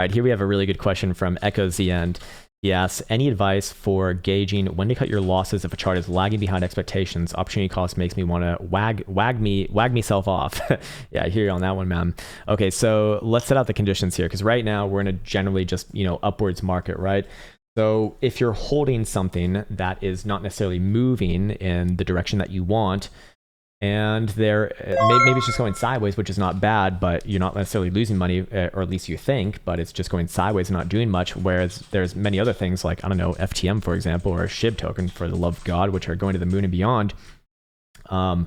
All right, here we have a really good question from Echoes the End. He asks, any advice for gauging when to cut your losses if a chart is lagging behind expectations? Opportunity cost makes me want to wag myself off. Yeah, I hear you on that one, man. Okay, so let's set out the conditions here, because right now we're in a generally just, upwards market, right? So if you're holding something that is not necessarily moving in the direction that you want, and maybe it's just going sideways, which is not bad, but you're not necessarily losing money, or at least you think, but it's just going sideways and not doing much. Whereas there's many other things like, I don't know, FTM, for example, or a SHIB token, for the love of God, which are going to the moon and beyond. How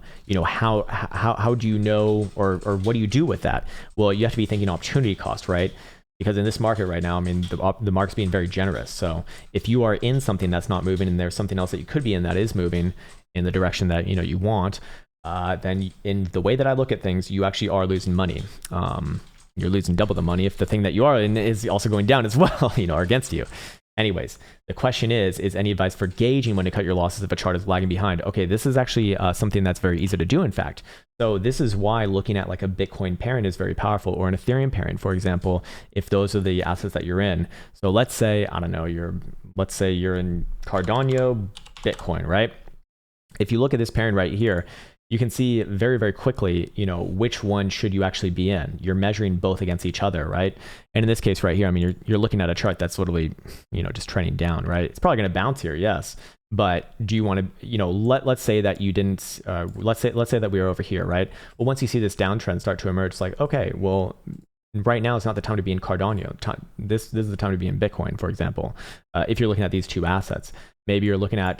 do you know, or what do you do with that? Well, you have to be thinking opportunity cost, right? Because in this market right now, I mean, the market's being very generous. So if you are in something that's not moving and there's something else that you could be in that is moving in the direction that you want, then in the way that I look at things, you actually are losing money. You're losing double the money if the thing that you are in is also going down as well, or against you. Anyways, the question is any advice for gauging when to cut your losses if a chart is lagging behind? Okay, this is actually something that's very easy to do, in fact. So this is why looking at like a Bitcoin parent is very powerful, or an Ethereum parent, for example, if those are the assets that you're in. So let's say, I don't know, let's say you're in Cardano Bitcoin, right? If you look at this parent right here, you can see very, very quickly, which one should you actually be in. You're measuring both against each other, right? And in this case right here, I mean, you're looking at a chart that's literally, just trending down, right? It's probably going to bounce here, yes. But do you want to, let's say that you didn't, let's say that we were over here, right? Well, once you see this downtrend start to emerge, it's like, okay, well, right now is not the time to be in Cardano. This is the time to be in Bitcoin, for example. If you're looking at these two assets, maybe you're looking at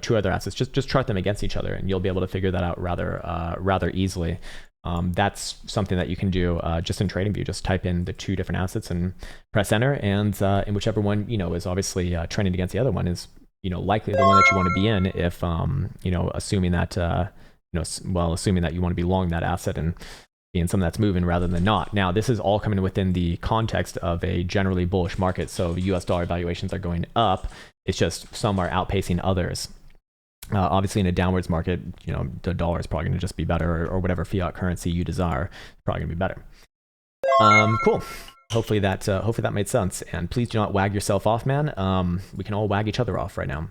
two other assets. Just chart them against each other, and you'll be able to figure that out rather easily. That's something that you can do just in TradingView. Just type in the two different assets and press enter, and in whichever one is obviously trending against the other one is likely the one that you want to be in. If assuming that assuming that you want to be long that asset and being something that's moving rather than not. Now, this is all coming within the context of a generally bullish market. So US dollar valuations are going up. It's just some are outpacing others. Obviously, in a downwards market, the dollar is probably going to just be better, or whatever fiat currency you desire, probably going to be better. Cool. Hopefully that made sense. And please do not wag yourself off, man. We can all wag each other off right now.